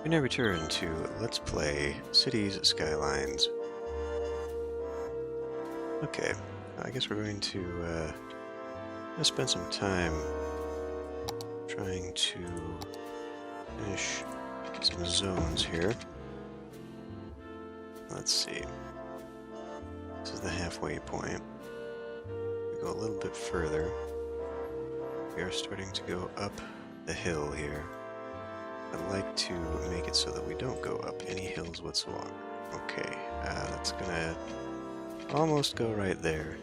We now return to Let's Play Cities Skylines. Okay, I guess we're going to spend some time trying to finish some zones here. Let's see. This is the halfway point. We go a little bit further. We are starting to go up the hill here. I'd like to make it so that we don't go up any hills whatsoever. Okay, that's gonna almost go right there.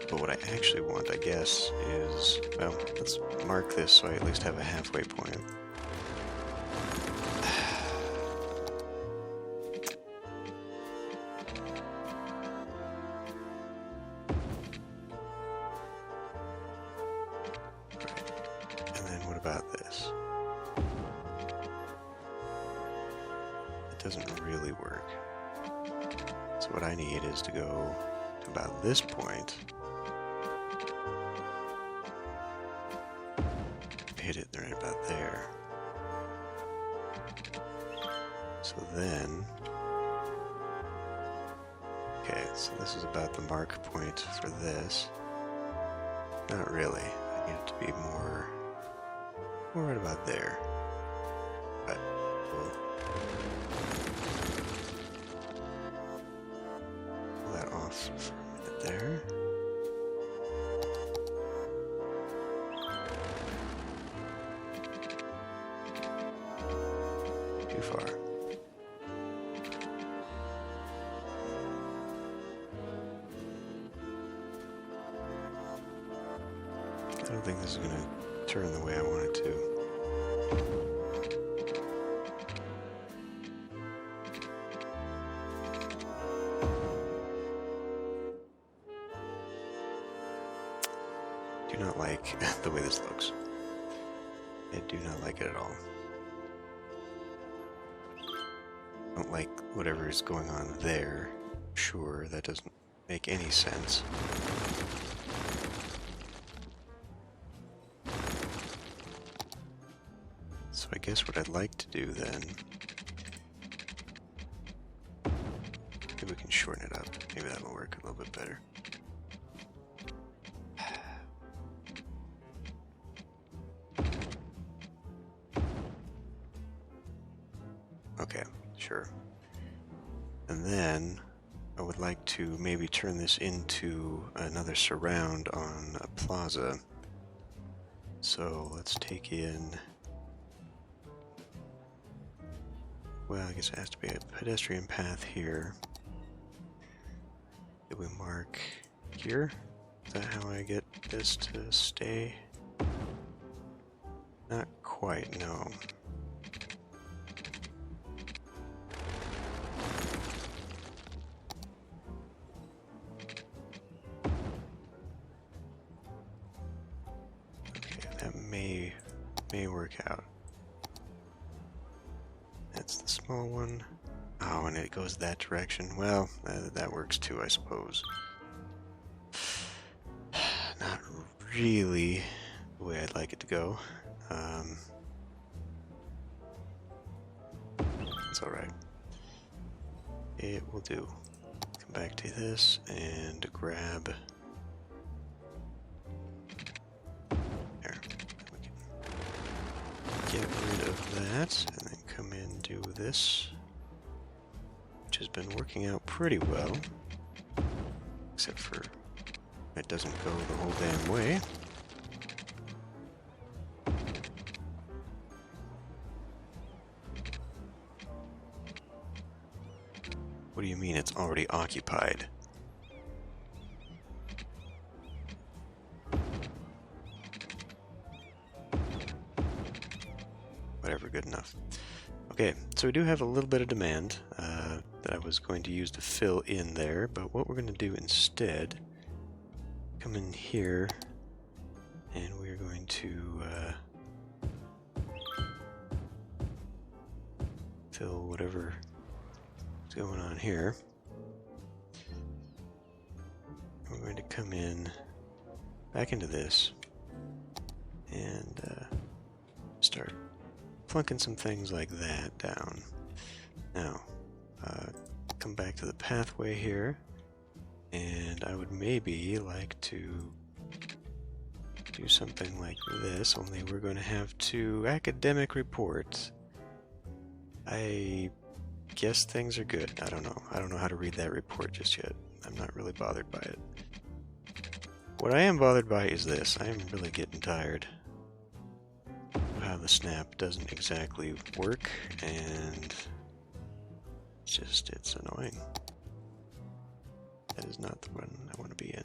But what I actually want, I guess, is, well, let's mark this so I at least have a halfway point. About this. It doesn't really work. So what I need is to go to about this point. Hit it right about there. So then... Okay, so this is about the mark point for this. Not really. I need it to be more... We're right about there. But we'll pull that off for a minute there. Too far. I don't think this is going to turn the way I want it to. Do not like the way this looks. I do not like it at all. Don't like whatever is going on there. Sure, that doesn't make any sense. So I guess what I'd like to do then, maybe we can shorten it up. Maybe that'll work a little bit better. Okay, sure. And then I would like to maybe turn this into another surround on a plaza. So let's take in... Well, I guess it has to be a pedestrian path here. Did we mark here? Is that how I get this to stay? Not quite, no. Okay, that may work out. That's the small one. Oh, and it goes that direction. Well, that works too, I suppose. Not really the way I'd like it to go. It's alright. It will do. Come back to this and grab... There. We can get rid of that, and then come in and do this, which has been working out pretty well, except for it doesn't go the whole damn way. What do you mean it's already occupied? Whatever, good enough. Okay, so we do have a little bit of demand that I was going to use to fill in there, but what we're going to do instead, come in here, and we're going to fill whatever is going on here. We're going to come in back into this, and plunking some things like that down. Now, come back to the pathway here, and I would maybe like to do something like this, only we're going to have 2 academic reports. I guess things are good. I don't know. I don't know how to read that report just yet. I'm not really bothered by it. What I am bothered by is this. I am really getting tired of how the snap doesn't exactly work, and it's annoying. That is not the one I want to be in.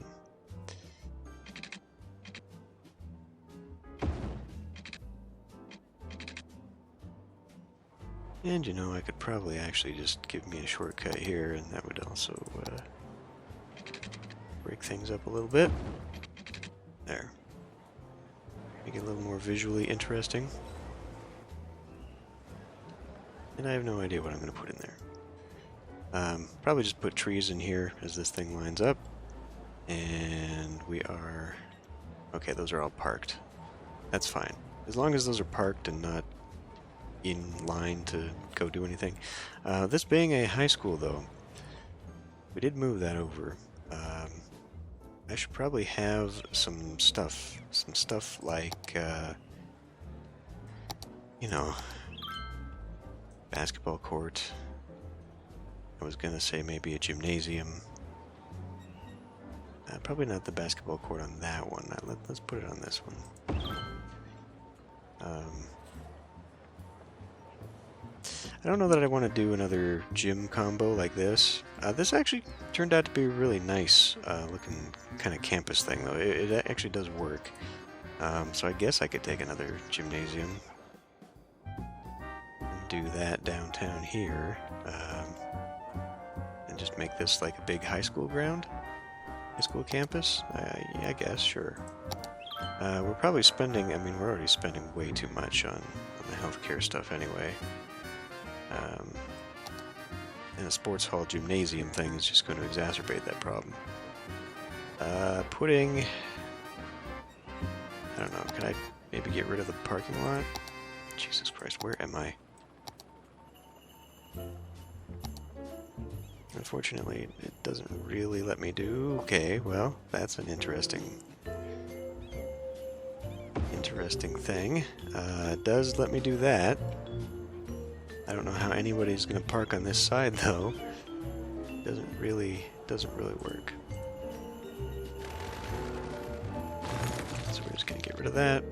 And you know, I could probably actually just give me a shortcut here, and that would also break things up a little bit. There. Make it a little more visually interesting. And I have no idea what I'm going to put in there. Probably just put trees in here as this thing lines up. And we are... Okay, those are all parked. That's fine. As long as those are parked and not in line to go do anything. This being a high school, though, we did move that over. I should probably have some stuff like, you know, basketball court. I was gonna say maybe a gymnasium. Probably not the basketball court on that one. Let's put it on this one. I don't know that I want to do another gym combo like this. This actually turned out to be a really nice looking kind of campus thing, though. It actually does work. So I guess I could take another gymnasium and do that downtown here. And just make this like a big high school ground? High school campus? Yeah, I guess, sure. We're probably spending, I mean, we're already spending way too much on the healthcare stuff anyway. And a sports hall gymnasium thing is just going to exacerbate that problem. Putting... I don't know, can I maybe get rid of the parking lot? Jesus Christ, where am I? Unfortunately, it doesn't really let me do... Okay, well, that's an interesting thing. It does let me do that. I don't know how anybody's going to park on this side, though. It doesn't really work. So we're just going to get rid of that.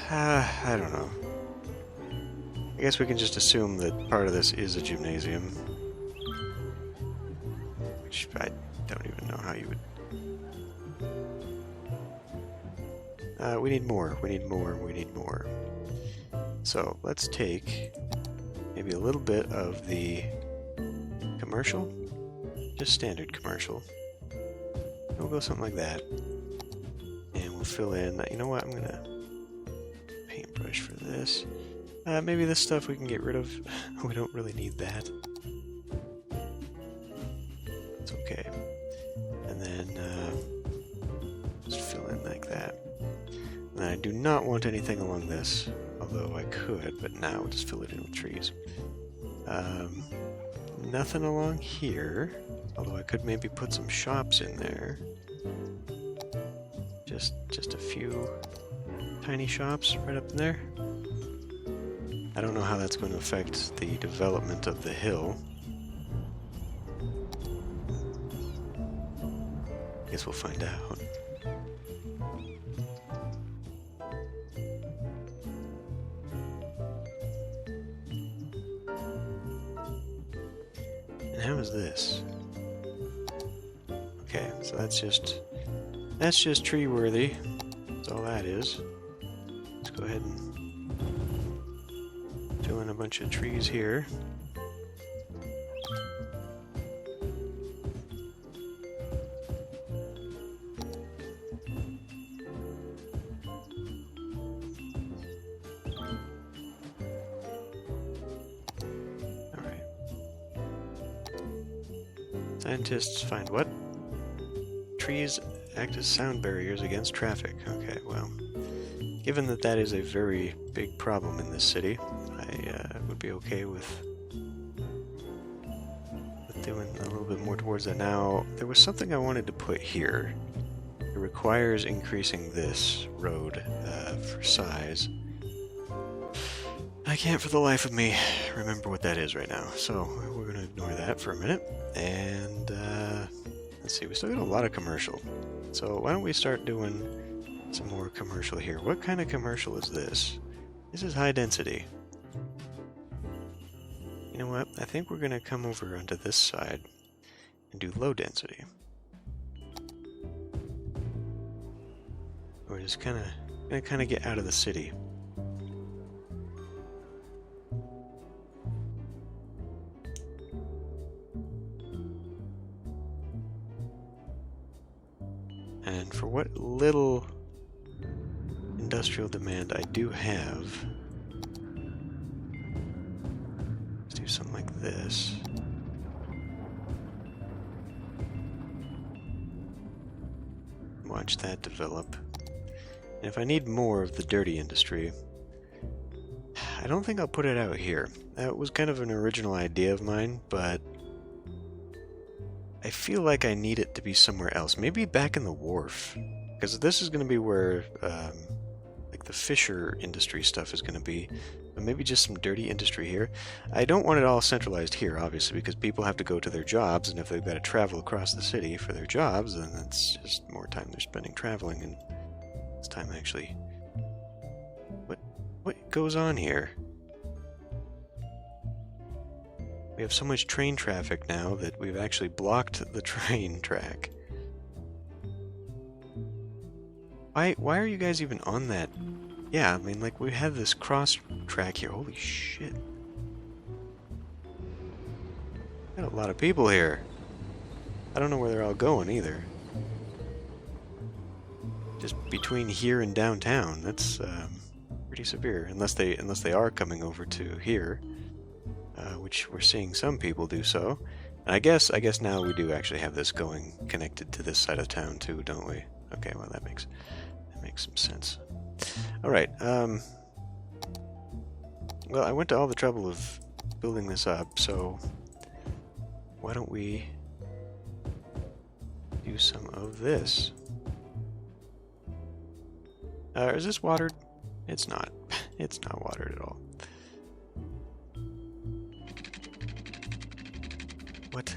I don't know. I guess we can just assume that part of this is a gymnasium. Which I don't even know how you would... we need more. So let's take maybe a little bit of the commercial, just standard commercial. We'll go something like that, and we'll fill in. You know what? I'm gonna paintbrush for this. Maybe this stuff we can get rid of. We don't really need that. It's okay. And then just fill in like that. And I do not want anything along this. Although I could, but now we'll just fill it in with trees. Nothing along here, although I could maybe put some shops in there. Just a few tiny shops right up in there. I don't know how that's going to affect the development of the hill. Guess we'll find out. How is this? Okay, so that's just tree worthy. That's all that is. Let's go ahead and fill in a bunch of trees here. Scientists find what? Trees act as sound barriers against traffic. Okay, well, given that that is a very big problem in this city, I would be okay with doing a little bit more towards that. Now, there was something I wanted to put here. It requires increasing this road for size. I can't for the life of me remember what that is right now, so we're going to ignore that for a minute. And let's see, we still got a lot of commercial. So why don't we start doing some more commercial here? What kind of commercial is this? This is high density. You know what? I think we're going to come over onto this side and do low density. We're just kind of get out of the city. And for what little industrial demand I do have, let's do something like this. Watch that develop. And if I need more of the dirty industry, I don't think I'll put it out here. That was kind of an original idea of mine, but I feel like I need it to be somewhere else. Maybe back in the wharf, because this is going to be where like the fisher industry stuff is going to be. But maybe just some dirty industry here. I don't want it all centralized here, obviously, because people have to go to their jobs, and if they've got to travel across the city for their jobs, then it's just more time they're spending traveling, and it's time actually. What goes on here? We have so much train traffic now that we've actually blocked the train track. Why are you guys even on that? Yeah, I mean, like, we have this cross track here. Holy shit. Got a lot of people here. I don't know where they're all going either. Just between here and downtown, that's pretty severe. Unless they are coming over to here. Which we're seeing some people do so. And I guess now we do actually have this going connected to this side of town too, don't we? Okay, well that makes some sense. All right. Well, I went to all the trouble of building this up, so why don't we do some of this? Is this watered? It's not. It's not watered at all. What?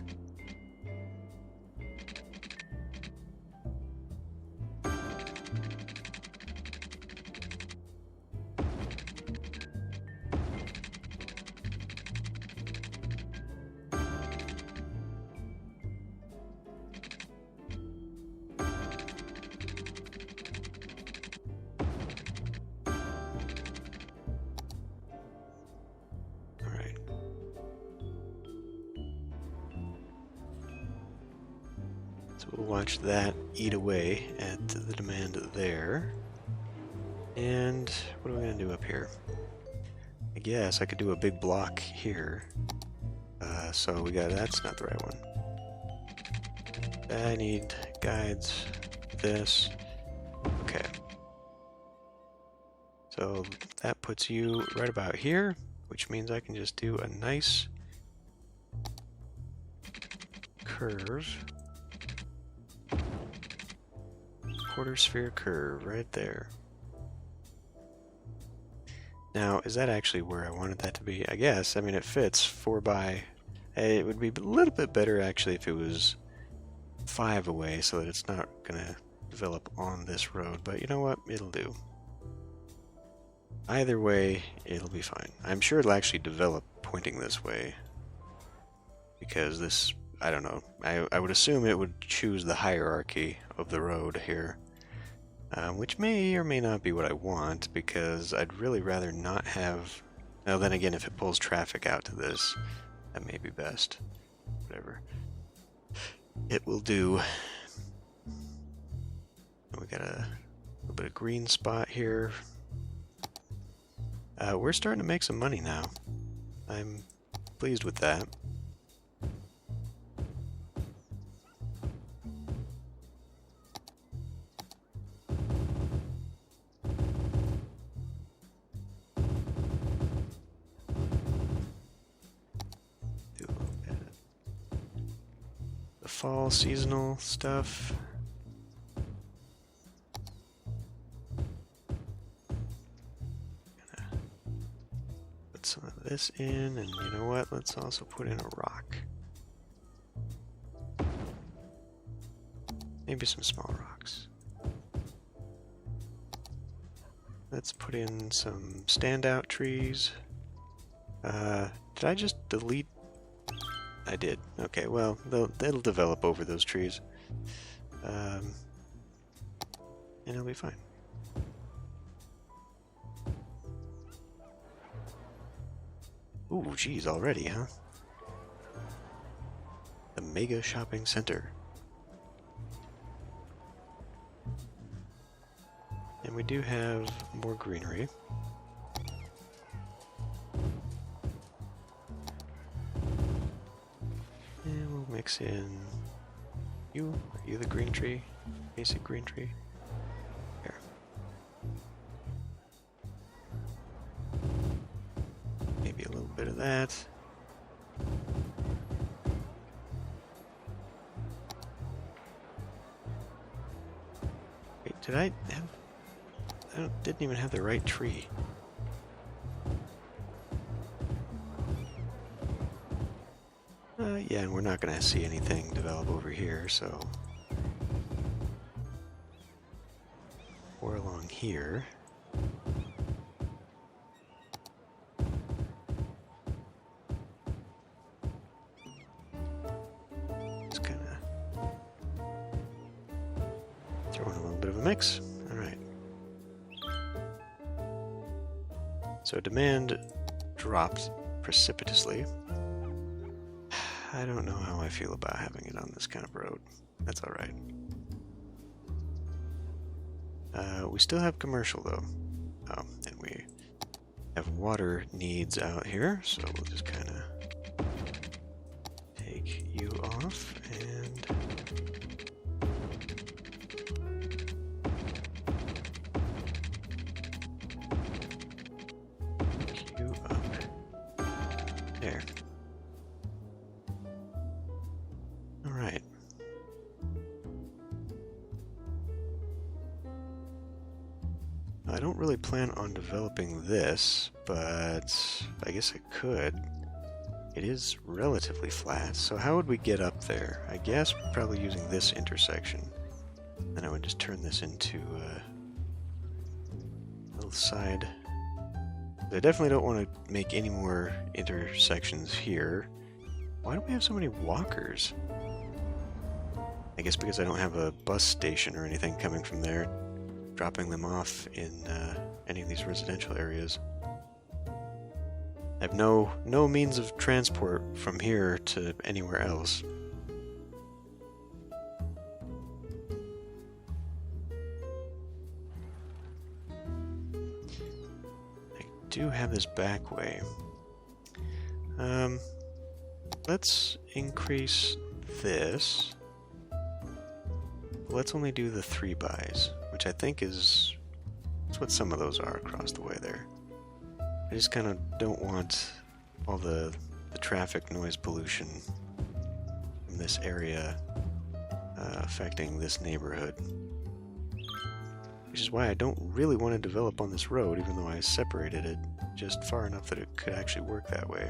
So we'll watch that eat away at the demand there. And what are we going to do up here? I guess I could do a big block here. So we got, that's not the right one. I need guides, this. Okay. So that puts you right about here, which means I can just do a nice curve. Quarter sphere curve right there. Now, is that actually where I wanted that to be? I guess. I mean, it fits 4 by... It would be a little bit better, actually, if it was 5 away, so that it's not going to develop on this road. But you know what? It'll do. Either way, it'll be fine. I'm sure it'll actually develop pointing this way. Because this... I don't know. I would assume it would choose the hierarchy of the road here. Which may or may not be what I want, because I'd really rather not have... Now then again, if it pulls traffic out to this, that may be best. Whatever. It will do. We got a little bit of green spot here. We're starting to make some money now. I'm pleased with that. fall seasonal stuff. Gonna put some of this in, and you know what? Let's also put in a rock. Maybe some small rocks. Let's put in some standout trees. Did I just delete? I did. Okay, well, they'll develop over those trees. And it'll be fine. Ooh, geez, already, huh? The Mega Shopping Center. And we do have more greenery. And we'll mix in you. Are you the green tree? Basic green tree? Here. Maybe a little bit of that. Wait, did I have... didn't even have the right tree. Yeah, and we're not going to see anything develop over here, so... Or along here. Just kind of... throw in a little bit of a mix. Alright. So demand dropped precipitously. I don't know how I feel about having it on this kind of road. That's alright. We still have commercial though. Oh, and we have water needs out here, so we'll just kind of take you off and... you up. There. Alright. I don't really plan on developing this, but I guess I could. It is relatively flat, so how would we get up there? I guess probably using this intersection. Then I would just turn this into a little side. I definitely don't want to make any more intersections here. Why do we have so many walkers? I guess because I don't have a bus station or anything coming from there, dropping them off in any of these residential areas. I have no means of transport from here to anywhere else. I do have this back way. Let's increase this. Let's only do the 3-bys, which I think is what some of those are across the way there. I just kind of don't want all the traffic noise pollution from this area affecting this neighborhood. Which is why I don't really want to develop on this road, even though I separated it just far enough that it could actually work that way.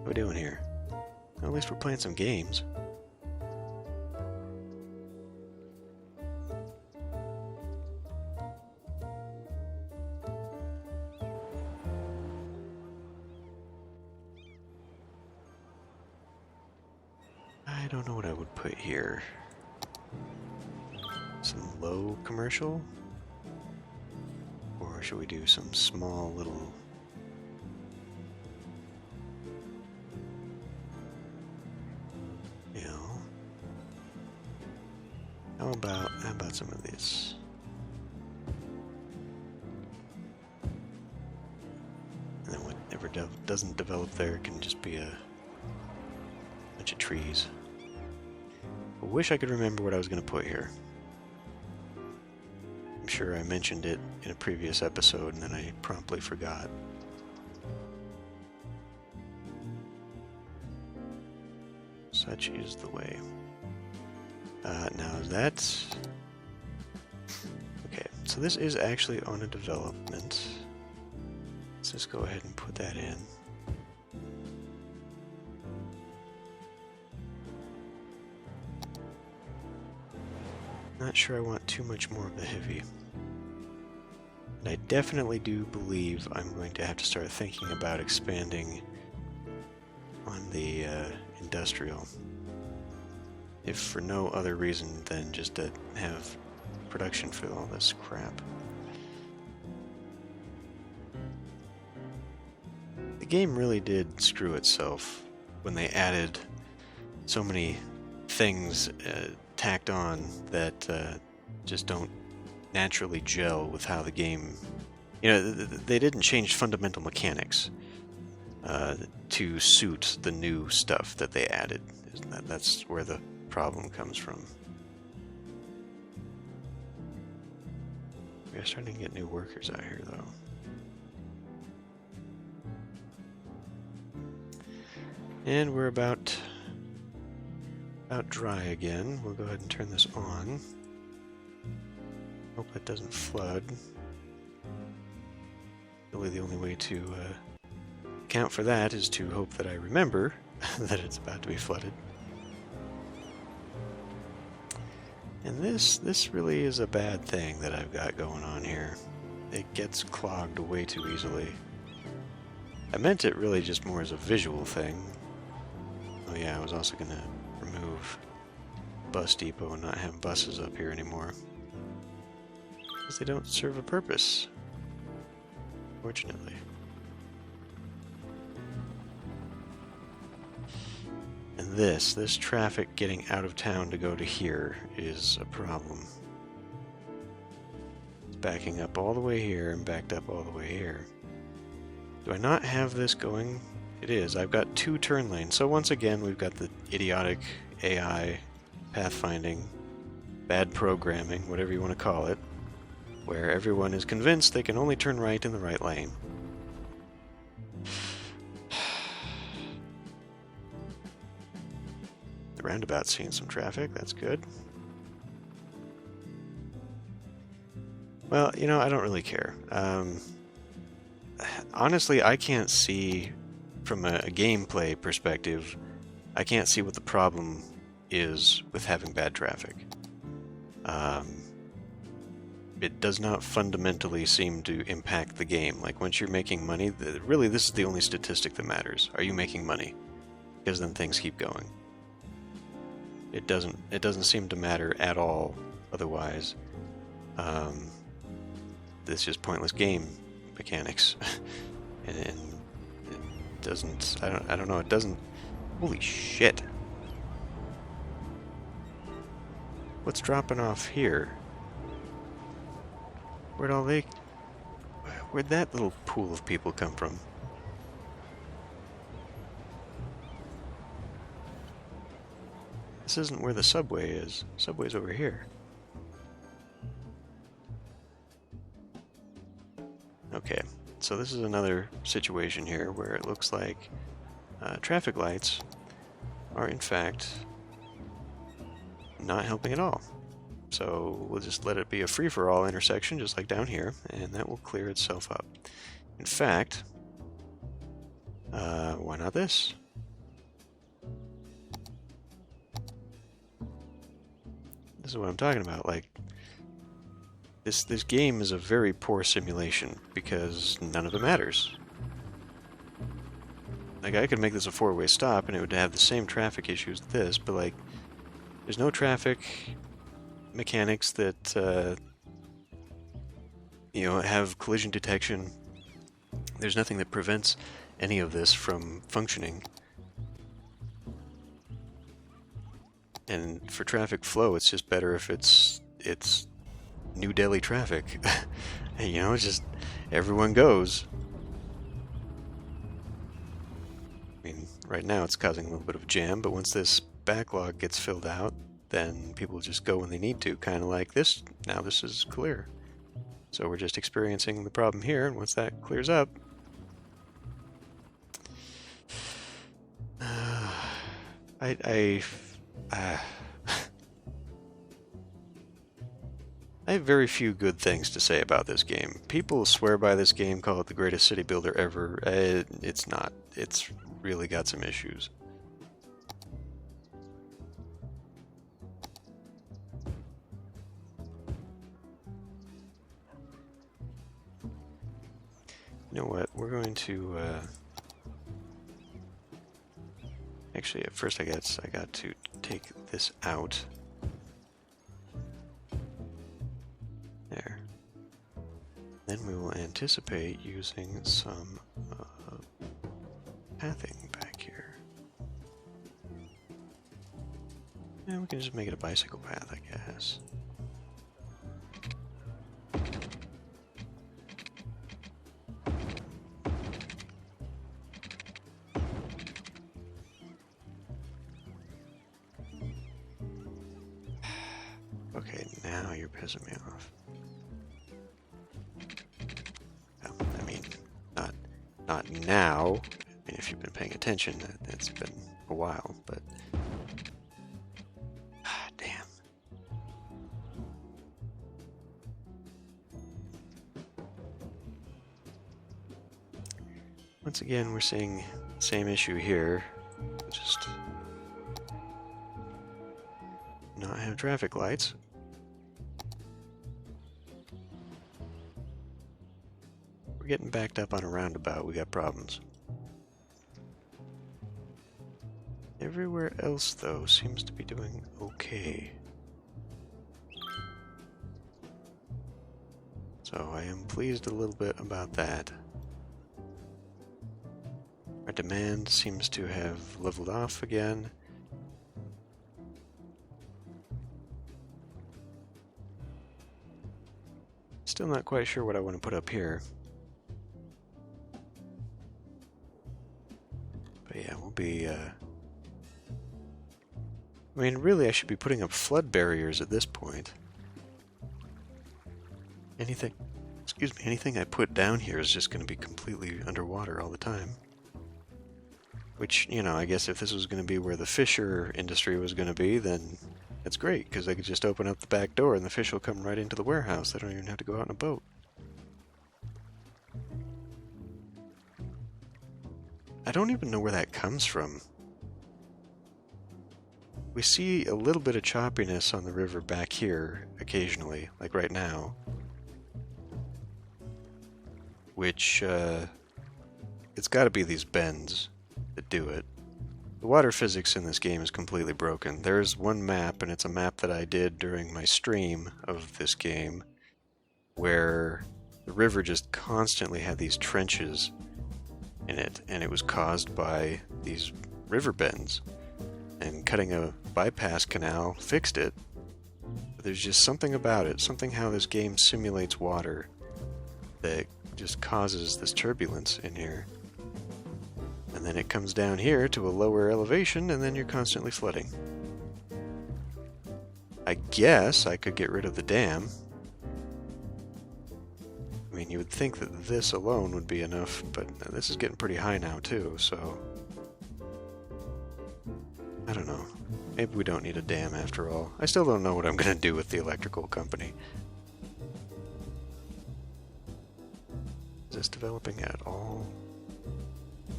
What are we doing here? Well, at least we're playing some games. I don't know what I would put here. Some low commercial? Or should we do some small little... How about some of this? And then whatever doesn't develop there can just be a bunch of trees. I wish I could remember what I was going to put here. I'm sure I mentioned it in a previous episode and then I promptly forgot. Such is the way. Now that's... Okay, so this is actually on a development. Let's just go ahead and put that in. Not sure I want too much more of the heavy. And I definitely do believe I'm going to have to start thinking about expanding on the industrial. If for no other reason than just to have production for all this crap. The game really did screw itself when they added so many things tacked on that just don't naturally gel with how the game... You know, they didn't change fundamental mechanics to suit the new stuff that they added. That's where the problem comes from. We are starting to get new workers out here, though. And we're about dry again. We'll go ahead and turn this on. Hope that doesn't flood. Really, the only way to account for that is to hope that I remember that it's about to be flooded. And this really is a bad thing that I've got going on here. It gets clogged way too easily. I meant it really just more as a visual thing. Oh yeah, I was also going to remove Bus Depot and not have buses up here anymore. Because they don't serve a purpose. Fortunately. And this traffic getting out of town to go to here is a problem. It's backing up all the way here and backed up all the way here. Do I not have this going? It is. I've got 2 turn lanes. So once again, we've got the idiotic AI pathfinding, bad programming, whatever you want to call it, where everyone is convinced they can only turn right in the right lane. The roundabout's seeing some traffic, that's good. Well, you know, I don't really care. Honestly, I can't see, from a gameplay perspective, I can't see what the problem is with having bad traffic. It does not fundamentally seem to impact the game. Like, once you're making money, really this is the only statistic that matters. Are you making money? Because then things keep going. It doesn't seem to matter at all otherwise. It's just pointless game mechanics. and it doesn't, I don't know, it doesn't... Holy shit. What's dropping off here? Where'd that little pool of people come from? This isn't where the subway is. Subway's over here. Okay, so this is another situation here where it looks like traffic lights are in fact not helping at all. So we'll just let it be a free-for-all intersection, just like down here, and that will clear itself up. In fact, why not this? This is what I'm talking about. Like, this game is a very poor simulation because none of it matters. Like, I could make this a 4-way stop and it would have the same traffic issues as this, but like, there's no traffic mechanics that you know, have collision detection. There's nothing that prevents any of this from functioning. And for traffic flow, it's just better if it's New Delhi traffic. You know, it's just everyone goes. I mean, right now it's causing a little bit of a jam, but once this backlog gets filled out, then people just go when they need to, kind of like this. Now this is clear. So we're just experiencing the problem here, and once that clears up... Uh, I have very few good things to say about this game. People swear by this game, call it the greatest city builder ever. It's not. It's really got some issues. You know what? We're going to... Actually, at first I got to take this out. There. Then we will anticipate using some pathing back here. And we can just make it a bicycle path, I guess. Okay, now you're pissing me off. Well, I mean, not now. I mean, if you've been paying attention, it's been a while, but... damn. Once again, we're seeing the same issue here. Just... not have traffic lights. We're getting backed up on a roundabout, we got problems. Everywhere else, though, seems to be doing okay. So I am pleased a little bit about that. Our demand seems to have leveled off again. Still not quite sure what I want to put up here. But yeah, we'll be, I mean, really I should be putting up flood barriers at this point. Anything I put down here is just going to be completely underwater all the time. Which, you know, I guess if this was going to be where the fisher industry was going to be, then that's great, because they could just open up the back door and the fish will come right into the warehouse. They don't even have to go out in a boat. I don't even know where that comes from. We see a little bit of choppiness on the river back here occasionally, like right now. Which, it's got to be these bends that do it. The water physics in this game is completely broken. There's one map, and it's a map that I did during my stream of this game, where the river just constantly had these trenches in it, and it was caused by these river bends. And cutting a bypass canal fixed it. But there's just something about it, something how this game simulates water, that just causes this turbulence in here. And then it comes down here to a lower elevation, and then you're constantly flooding. I guess I could get rid of the dam. I mean, you would think that this alone would be enough, but this is getting pretty high now too, so... I don't know. Maybe we don't need a dam after all. I still don't know what I'm going to do with the electrical company. Is this developing at all?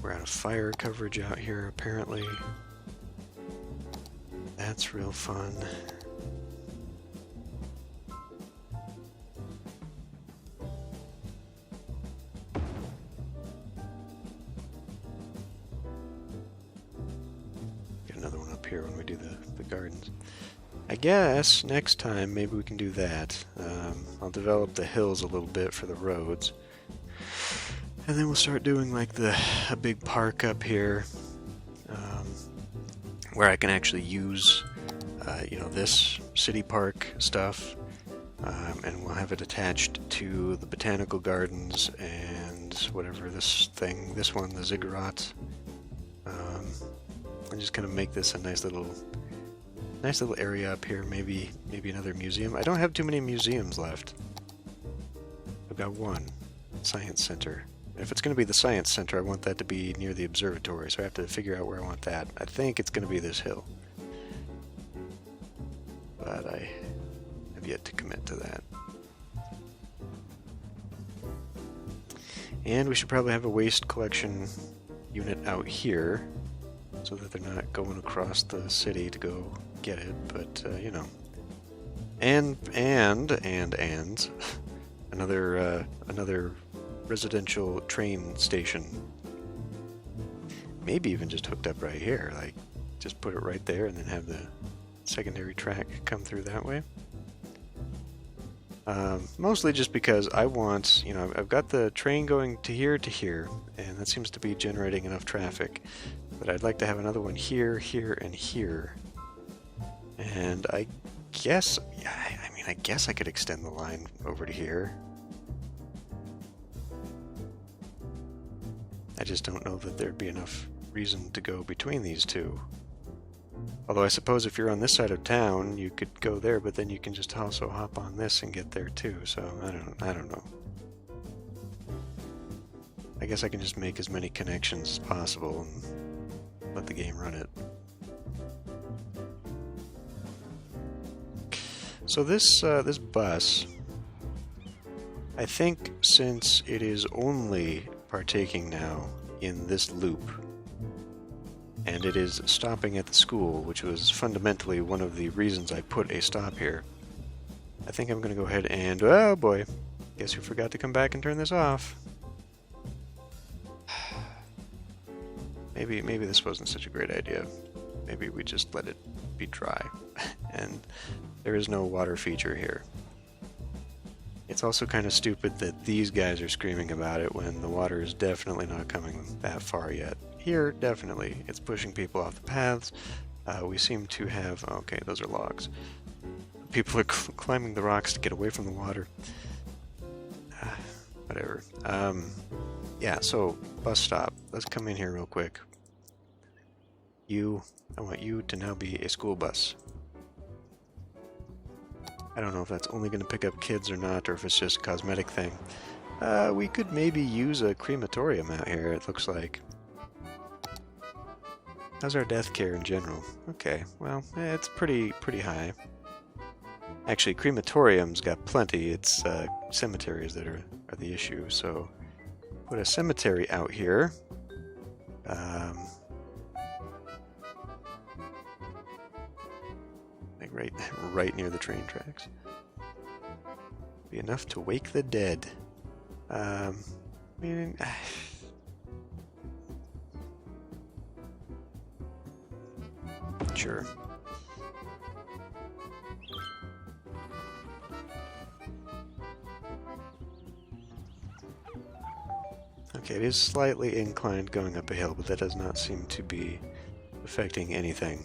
We're out of fire coverage out here, apparently. That's real fun. Get another one up here when we do the gardens. I guess next time maybe we can do that. I'll develop the hills a little bit for the roads. And then we'll start doing like a big park up here, where I can actually use, you know, this city park stuff, and we'll have it attached to the botanical gardens and whatever this one, the ziggurat, and just kind of make this a nice little area up here. Maybe another museum. I don't have too many museums left. I've got one, Science Center. If it's going to be the science center, I want that to be near the observatory, so I have to figure out where I want that. I think it's going to be this hill. But I have yet to commit to that. And we should probably have a waste collection unit out here, so that they're not going across the city to go get it, but, you know. And another residential train station. Maybe even just hooked up right here, like, just put it right there and then have the secondary track come through that way. Mostly just because I want, you know, I've got the train going to here, and that seems to be generating enough traffic. But I'd like to have another one here, here, and here. And I guess, yeah, I mean, I guess I could extend the line over to here. I just don't know that there'd be enough reason to go between these two. Although I suppose if you're on this side of town, you could go there, but then you can just also hop on this and get there too. So I don't know. I guess I can just make as many connections as possible and let the game run it. So this bus, I think, since it is only partaking now in this loop, and it is stopping at the school, which was fundamentally one of the reasons I put a stop here, I think I'm going to go ahead and, oh boy, guess who forgot to come back and turn this off. Maybe this wasn't such a great idea. Maybe we just let it be dry. And there is no water feature here. It's also kind of stupid that these guys are screaming about it when the water is definitely not coming that far yet. Here, definitely, it's pushing people off the paths. We seem to have... Okay, those are logs. People are climbing the rocks to get away from the water. Whatever. Yeah, so, bus stop. Let's come in here real quick. I want you to now be a school bus. I don't know if that's only going to pick up kids or not, or if it's just a cosmetic thing. We could maybe use a crematorium out here, it looks like. How's our death care in general? Okay, well, it's pretty high. Actually, crematoriums got plenty. It's cemeteries that are the issue. So, put a cemetery out here. Like right near the train tracks. Be enough to wake the dead. I mean, sure. Okay, it is slightly inclined going up a hill, but that does not seem to be affecting anything.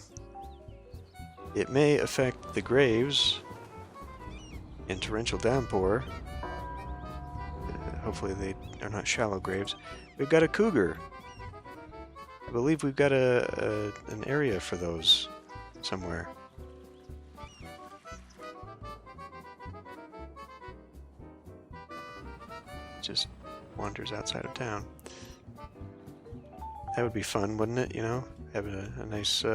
It may affect the graves in torrential downpour. Hopefully they are not shallow graves. We've got a cougar. I believe we've got an area for those somewhere. Just wanders outside of town. That would be fun, wouldn't it? You know, having a nice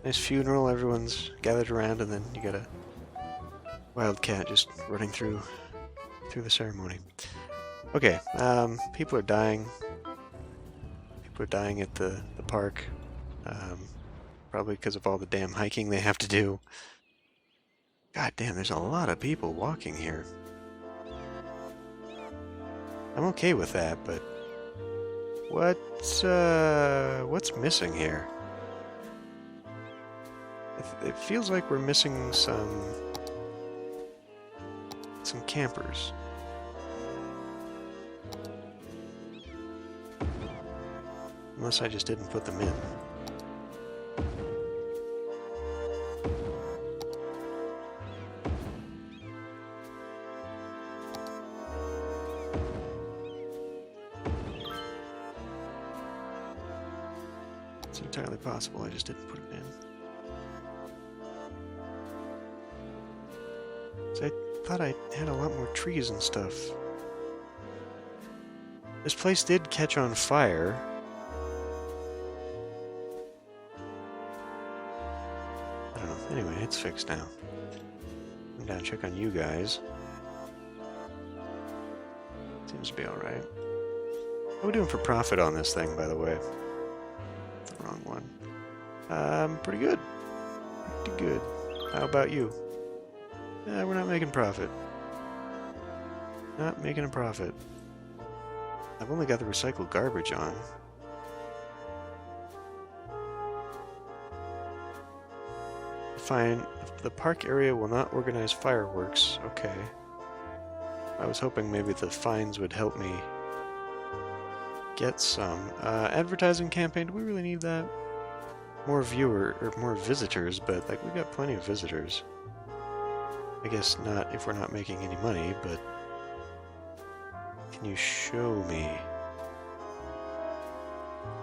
nice funeral, everyone's gathered around, and then you got a wild cat just running through the ceremony. Okay, people are dying. People are dying at the park. Probably because of all the damn hiking they have to do. God damn, there's a lot of people walking here. I'm okay with that, but what's missing here? It feels like we're missing some campers. Unless I just didn't put them in. It's entirely possible I just didn't put it in. So I thought I had a lot more trees and stuff. This place did catch on fire. I don't know. Anyway, it's fixed now. Come down, check on you guys. Seems to be alright. How are we doing for profit on this thing, by the way? The wrong one. Pretty good. Pretty good. How about you? We're not making profit. Not making a profit. I've only got the recycled garbage on. Fine. The park area will not organize fireworks. Okay. I was hoping maybe the fines would help me get some. Advertising campaign, do we really need that? More more visitors, but like we got plenty of visitors. I guess not if we're not making any money, but can you show me?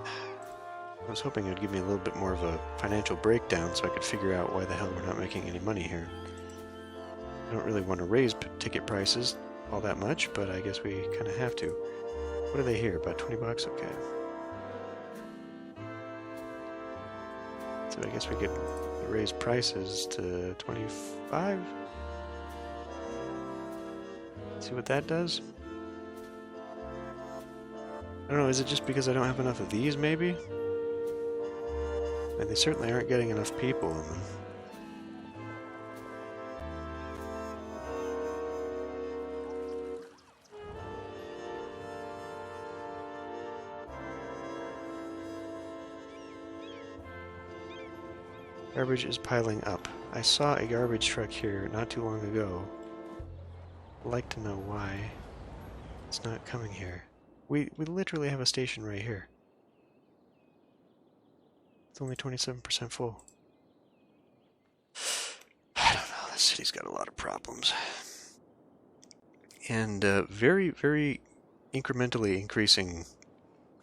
I was hoping it would give me a little bit more of a financial breakdown so I could figure out why the hell we're not making any money here. I don't really want to raise ticket prices all that much, but I guess we kind of have to. What are they here? About 20 bucks? Okay. So I guess we could raise prices to 25? See what that does? I don't know, is it just because I don't have enough of these, maybe? And they certainly aren't getting enough people in them. Garbage is piling up. I saw a garbage truck here not too long ago. I'd like to know why it's not coming here. We literally have a station right here. It's only 27% full. I don't know, this city's got a lot of problems. And very, very incrementally increasing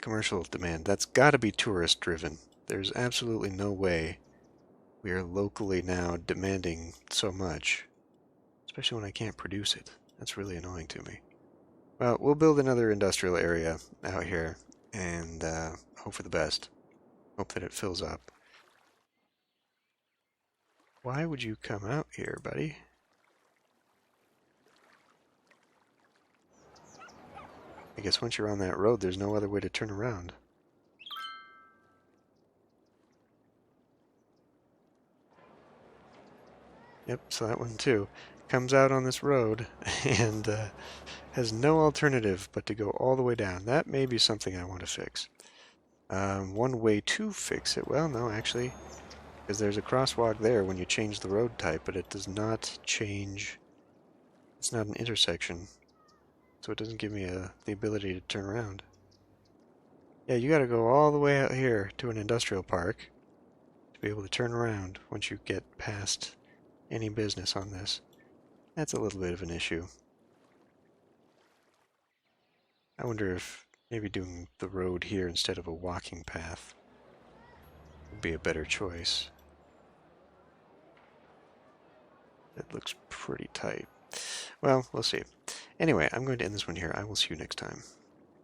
commercial demand. That's got to be tourist driven. There's absolutely no way we are locally now demanding so much, especially when I can't produce it. That's really annoying to me. Well, we'll build another industrial area out here and hope for the best. Hope that it fills up. Why would you come out here, buddy? I guess once you're on that road, there's no other way to turn around. Yep, so that one too. Comes out on this road and has no alternative but to go all the way down. That may be something I want to fix. One way to fix it, well, no, actually, because there's a crosswalk there when you change the road type, but it does not change. It's not an intersection, so it doesn't give me the ability to turn around. Yeah, you gotta go all the way out here to an industrial park to be able to turn around once you get past any business on this. That's a little bit of an issue. I wonder if maybe doing the road here instead of a walking path would be a better choice. It looks pretty tight. Well, we'll see. Anyway, I'm going to end this one here. I will see you next time.